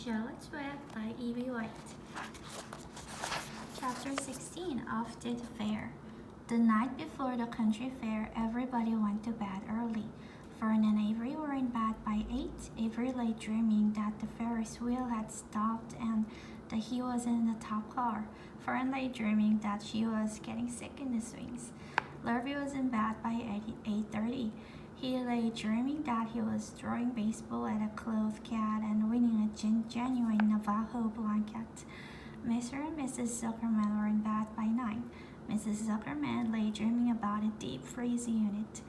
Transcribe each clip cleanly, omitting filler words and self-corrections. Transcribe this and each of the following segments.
Charlotte's Web by E.B. White. Chapter 16 of the Fair. The night before the country fair, everybody went to bed early. Fern and Avery were in bed by 8. Avery lay dreaming that the Ferris wheel had stopped and that he was in the top car. Fern lay dreaming that she was getting sick in the swings. Larry was in bed by 8:30. He lay dreaming that he was throwing baseball at a clothes cat and winning a genuine Navajo blanket. Mr. and Mrs. Zuckerman were in bed by 9. Mrs. Zuckerman lay dreaming about a deep freeze unit.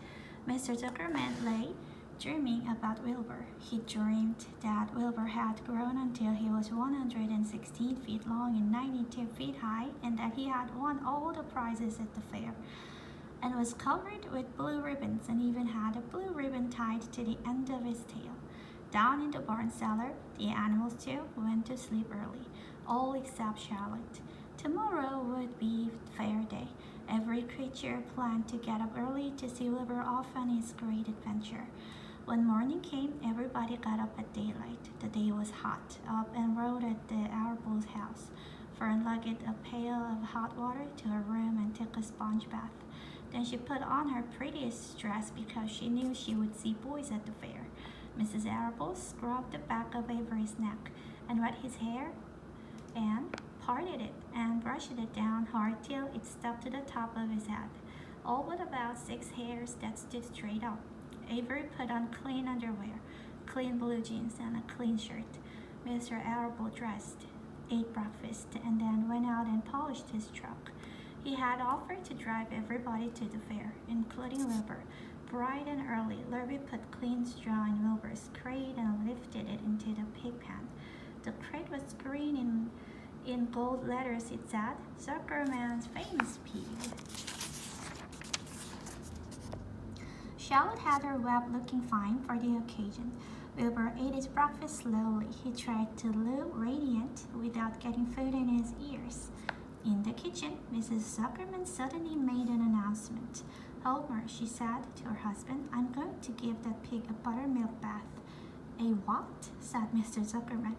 Mr. Zuckerman lay dreaming about Wilbur. He dreamed that Wilbur had grown until he was 116 feet long and 92 feet high, and that he had won all the prizes at the fair, and was covered with blue ribbons and even had a blue ribbon tied to the end of his tail. Down in the barn cellar, the animals too went to sleep early, all except Charlotte. Tomorrow would be fair day. Every creature planned to get up early to see Wilbur off on his great adventure. When morning came, everybody got up at daylight. The day was hot. Up and rode at the Arable's house. Fern lugged a pail of hot water to her room and took a sponge bath. Then she put on her prettiest dress because she knew she would see boys at the fair. Mrs. Arable scrubbed the back of Avery's neck and wet his hair and parted it and brushed it down hard till it stuck to the top of his head, all but about 6 hairs that stood straight up. Avery put on clean underwear, clean blue jeans, and a clean shirt. Mr. Arable dressed, ate breakfast, and then went out and polished his truck. He had offered to drive everybody to the fair, including Wilbur. Bright and early, Larry put clean straw in Wilbur's crate and lifted it into the pig pen. The crate was green. In gold letters it said, "Zuckerman's famous pig." Charlotte had her web looking fine for the occasion. Wilbur ate his breakfast slowly. He tried to look radiant without getting food in his ears. In the kitchen, Mrs. Zuckerman suddenly made an announcement. "Homer," she said to her husband, "I'm going to give that pig a buttermilk bath." "A what?" said Mr. Zuckerman.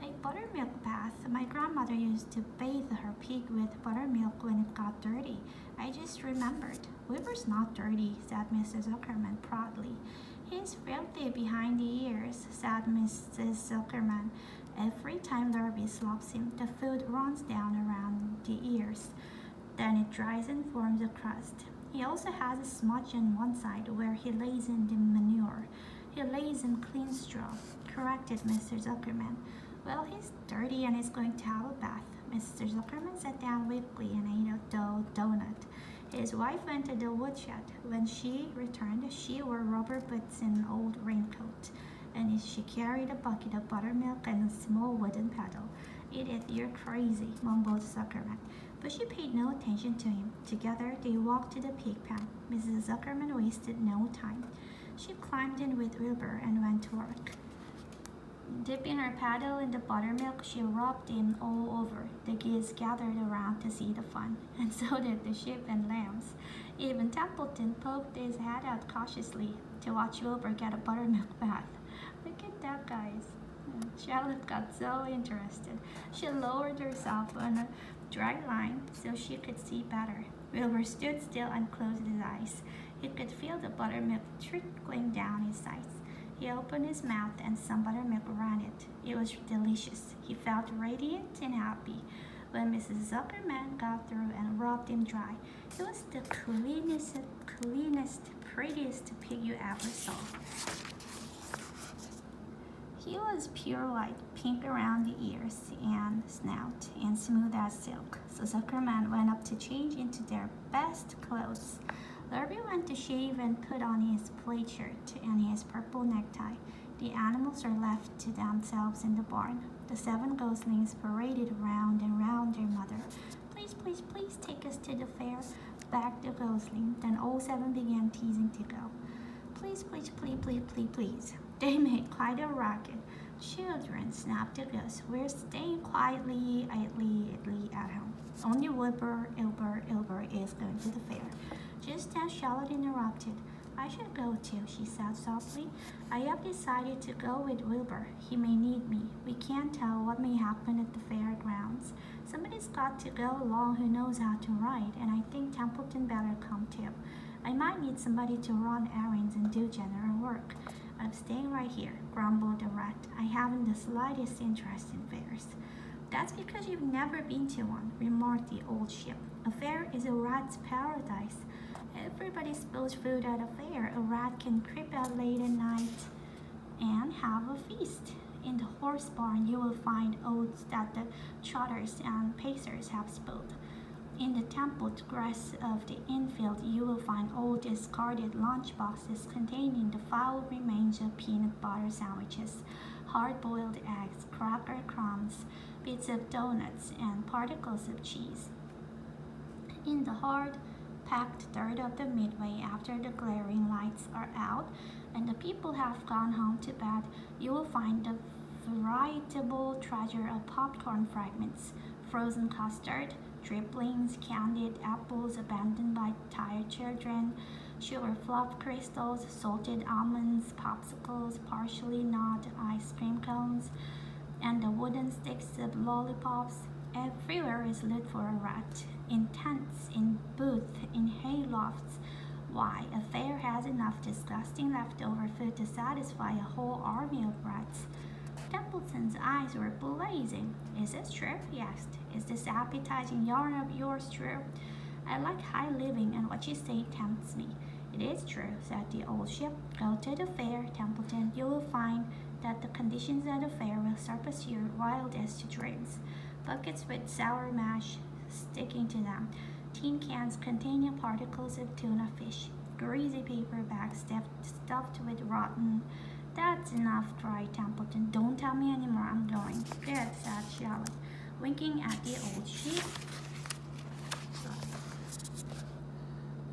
"A buttermilk bath. My grandmother used to bathe her pig with buttermilk when it got dirty. I just remembered." "Wilbur's not dirty," said Mr. Zuckerman proudly. "He's filthy behind the ears," said Mrs. Zuckerman. "Every time Larry slops him, the food runs down around the ears. Then it dries and forms a crust. He also has a smudge on one side where he lays in the manure." "He lays in clean straw," corrected Mr. Zuckerman. "Well, he's dirty and he's going to have a bath." Mr. Zuckerman sat down weakly and ate a donut. His wife went to the woodshed. When she returned, she wore rubber boots and an old raincoat, and she carried a bucket of buttermilk and a small wooden paddle. "Edith, you're crazy," mumbled Zuckerman, but she paid no attention to him. Together they walked to the pig pen. Mrs. Zuckerman wasted no time. She climbed in with Wilbur and went to work. Dipping her paddle in the buttermilk, she rubbed in all over. The geese gathered around to see the fun, and so did the sheep and lambs. Even Templeton poked his head out cautiously to watch Wilbur get a buttermilk bath. "Look at that, guys." Charlotte got so interested. She lowered herself on a dry line so she could see better. Wilbur stood still and closed his eyes. He could feel the buttermilk trickling down his sides. He opened his mouth and some buttermilk ran it. It was delicious. He felt radiant and happy. When Mrs. Zuckerman got through and rubbed him dry, it was the cleanest, prettiest pig you ever saw. He was pure white, pink around the ears and snout, and smooth as silk. So Zuckerman went up to change into their best clothes. Larry went to shave and put on his plaid shirt and his purple necktie. The animals were left to themselves in the barn. The 7 goslings paraded round and round their mother. "Please, please, please take us to the fair," begged the gosling. Then all 7 began teasing to go. "Please, please, please, please, please, please." They made quite a racket. "Children," snapped the ghost, "we're staying quietly, idly at home. Only Wilbur is going to the fair." Just then Charlotte interrupted. I should go too, she said softly. I have decided to go with Wilbur. He may need me. We can't tell what may happen at the fairgrounds. Somebody's got to go along who knows how to ride, and I think Templeton better come too. I might need somebody to run errands and do general work. I'm staying right here, grumbled the rat. I haven't the slightest interest in fairs. That's because you've never been to one, remarked the old ship. A fair is a rat's paradise. Everybody spills food at a fair. A rat can creep out late at night and have a feast. In the horse barn, you will find oats that the trotters and pacers have spilled. In the templed grass of the infield, you will find old discarded lunch boxes containing the foul remains of peanut butter sandwiches, hard-boiled eggs, cracker crumbs, bits of donuts, and particles of cheese. In the hard-packed dirt of the midway, after the glaring lights are out and the people have gone home to bed, you will find the veritable treasure of popcorn fragments, frozen custard, driblings, candied apples abandoned by tired children, sugar fluff crystals, salted almonds, popsicles, partially gnawed ice cream cones, and the wooden sticks of lollipops. Everywhere is loot for a rat, in tents, in booths, in haylofts. Why, a fair has enough disgusting leftover food to satisfy a whole army of rats. Templeton's eyes were blazing. Is this true? He asked. Is this appetizing yarn of yours true? I like high living, and what you say tempts me. It is true, said the old ship. Go to the fair, Templeton. You will find that the conditions at the fair will surpass your wildest dreams. Buckets with sour mash sticking to them, tin cans containing particles of tuna fish, greasy paper bags stuffed with rotten. That's enough, cried Templeton. Don't tell me anymore, I'm going. Good, said Charlotte, winking at the old sheep.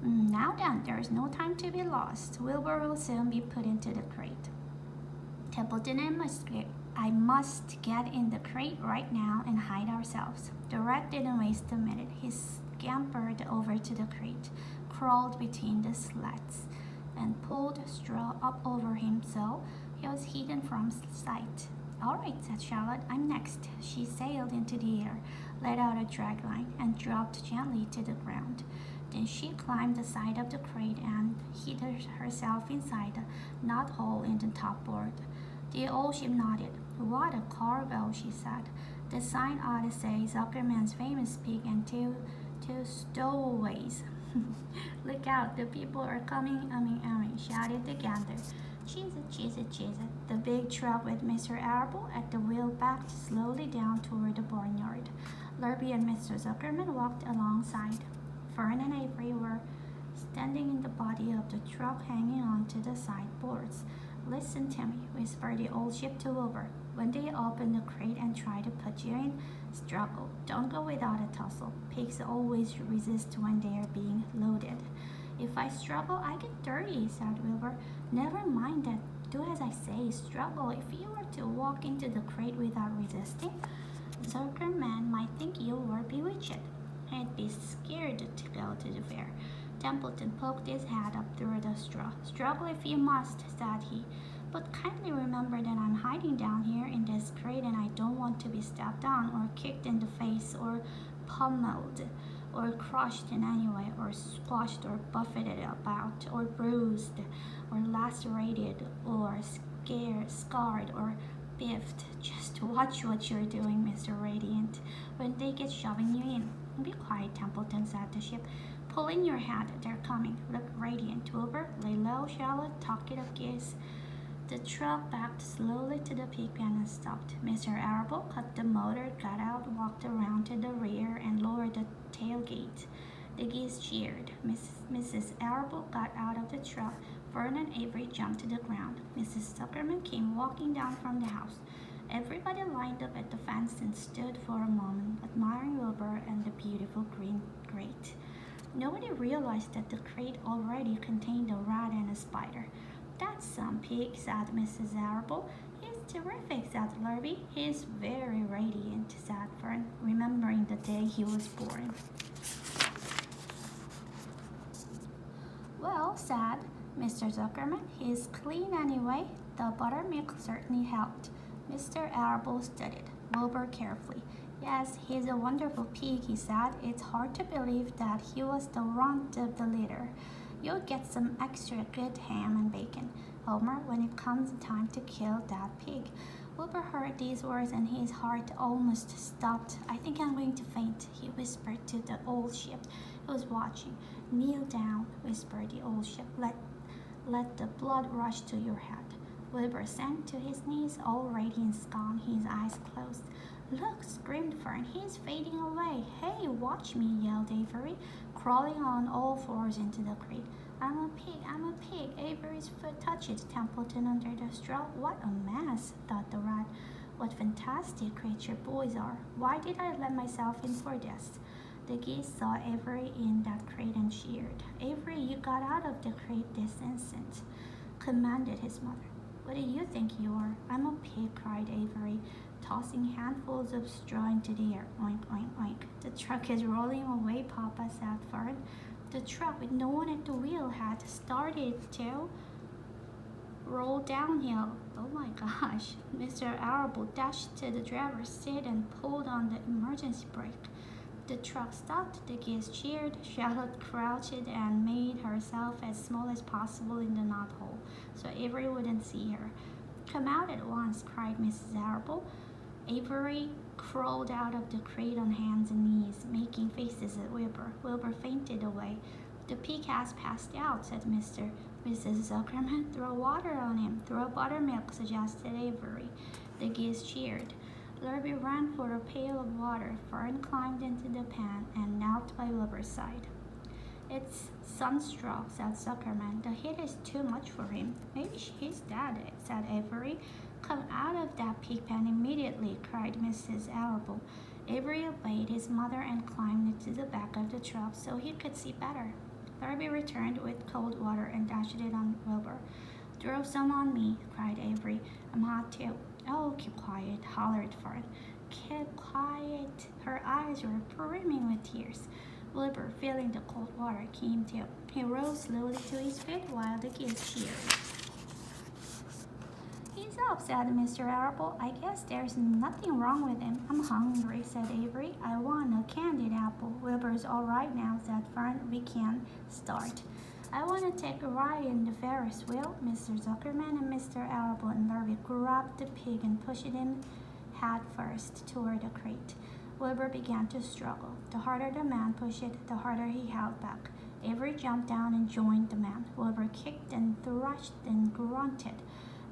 Now then, there's no time to be lost. Wilbur will soon be put into the crate. Templeton, I must get in the crate right now and hide ourselves. The rat didn't waste a minute. He scampered over to the crate, crawled between the slats, and pulled straw up over him so he was hidden from sight. All right, said Charlotte, I'm next. She sailed into the air, let out a drag line, and dropped gently to the ground. Then she climbed the side of the crate and hid herself inside a knot hole in the top board. The old ship nodded. What a cargo, she said. The sign ought to say Zuckerman's famous pig and two stowaways. Look out, the people are coming, shouted the gander. Cheese it, cheese it, cheese it. The big truck with Mr. Arable at the wheel backed slowly down toward the barnyard. Lurby and Mr. Zuckerman walked alongside. Fern and Avery were standing in the body of the truck, hanging on to the side boards. Listen, Timmy, whispered the old ship to Wilbur. When they open the crate and try to put you in, struggle. Don't go without a tussle. Pigs always resist when they are being loaded. If I struggle, I get dirty, said Wilbur. Never mind that. Do as I say. Struggle. If you were to walk into the crate without resisting, Zuckerman might think you were bewitched. I'd be scared to go to the fair. Templeton poked his head up through the straw. Struggle if you must, said he. But kindly remember that I'm hiding down here in this crate and I don't want to be stepped on or kicked in the face or pummeled or crushed in any way or squashed or buffeted about or bruised or lacerated or scarred or biffed. Just watch what you're doing, Mr. Radiant, when they get shoving you in. Be quiet, Templeton, said the ship. Pull in your hat, they're coming. Look radiant. Wilbur, lay low, Charlotte, talkative geese. The truck backed slowly to the pig pen and stopped. Mr. Arable cut the motor, got out, walked around to the rear, and lowered the tailgate. The geese cheered. Mrs. Arable got out of the truck. Fern and Avery jumped to the ground. Mrs. Zuckerman came walking down from the house. Everybody lined up at the fence and stood for a moment, admiring Wilbur and the beautiful green crate. Nobody realized that the crate already contained a rat and a spider. That's some pig, said Mrs. Arable. He's terrific, said Lurby. He's very radiant, said Fern, remembering the day he was born. Well, said Mr. Zuckerman, he's clean anyway. The buttermilk certainly helped. Mr. Arable studied Wilbur carefully. Yes, he's a wonderful pig, he said. It's hard to believe that he was the runt of the litter. You'll get some extra good ham and bacon, Homer, when it comes time to kill that pig. Wilbur heard these words and his heart almost stopped. I think I'm going to faint, he whispered to the old ship who was watching. Kneel down, whispered the old ship. Let the blood rush to your head. Wilbur sank to his knees, all radiance gone, his eyes closed. Look, screamed Fern, he's fading away. Hey, watch me, yelled Avery, crawling on all fours into the crate. I'm a pig. Avery's foot touched Templeton under the straw. What a mess, thought the rat. What fantastic creature boys are. Why did I let myself in for this? The geese saw Avery in that crate and cheered. Avery, you got out of the crate this instant, commanded his mother. What do you think you are? I'm a pig, cried Avery, tossing handfuls of straw into the air. Oink, oink, oink. The truck is rolling away, Papa, said Fern. The truck, with no one at the wheel, had started to roll downhill. Oh my gosh. Mr. Arable dashed to the driver's seat and pulled on the emergency brake. The truck stopped, the geese cheered, Charlotte crouched and made herself as small as possible in the knothole, so Avery wouldn't see her. Come out at once, cried Mrs. Arable. Avery crawled out of the crate on hands and knees, making faces at Wilbur. Wilbur fainted away. The pig has passed out, said Mrs. Zuckerman. Throw water on him. Throw buttermilk, suggested Avery. The geese cheered. Lurby ran for a pail of water. Fern climbed into the pan and knelt by Wilbur's side. It's sunstraw, said Zuckerman. The heat is too much for him. Maybe he's dead, said Avery. Come out of that pig pen immediately, cried Mrs. Arable. Avery obeyed his mother and climbed into the back of the truck so he could see better. Lurby returned with cold water and dashed it on Wilbur. Throw some on me, cried Avery. I'm hot too. Oh, keep quiet, hollered Fern. Keep quiet. Her eyes were brimming with tears. Wilbur, feeling the cold water, came to. He rose slowly to his feet while the geese cheered. He's up, said Mr. Arable. I guess there's nothing wrong with him. I'm hungry, said Avery. I want a candied apple. Wilbur's all right now, said Fern. We can start. I want to take a ride in the Ferris wheel. Mr. Zuckerman and Mr. Arable and Lurby grabbed the pig and pushed him head first toward the crate. Wilbur began to struggle. The harder the man pushed it, the harder he held back. Avery jumped down and joined the man. Wilbur kicked and thrashed and grunted.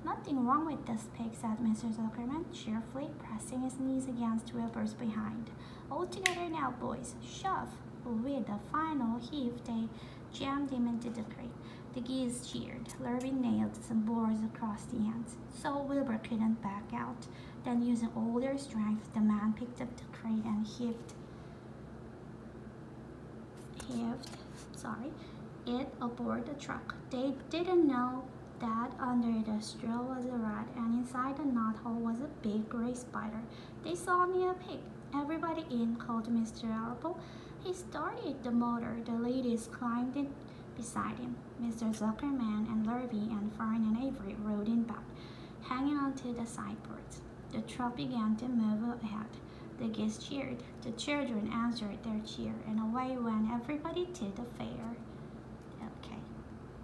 Nothing wrong with this pig, said Mr. Zuckerman cheerfully, pressing his knees against Wilbur's behind. All together now, boys. Shove! With a final heave, they jammed him into the crate. The geese cheered. Lurby nailed some boards across the ends, so Wilbur couldn't back out. Then, using all their strength, the man picked up the crate and heaved it aboard the truck. They didn't know that under the straw was a rat, and inside the knothole was a big gray spider. They saw only a pig. Everybody in, called Mr. Arable. He started the motor. The ladies climbed in beside him. Mr. Zuckerman and Lurby and Fern and Avery rode in back, hanging onto the sideboards. The truck began to move ahead. The geese cheered. The children answered their cheer, and away went everybody to the fair.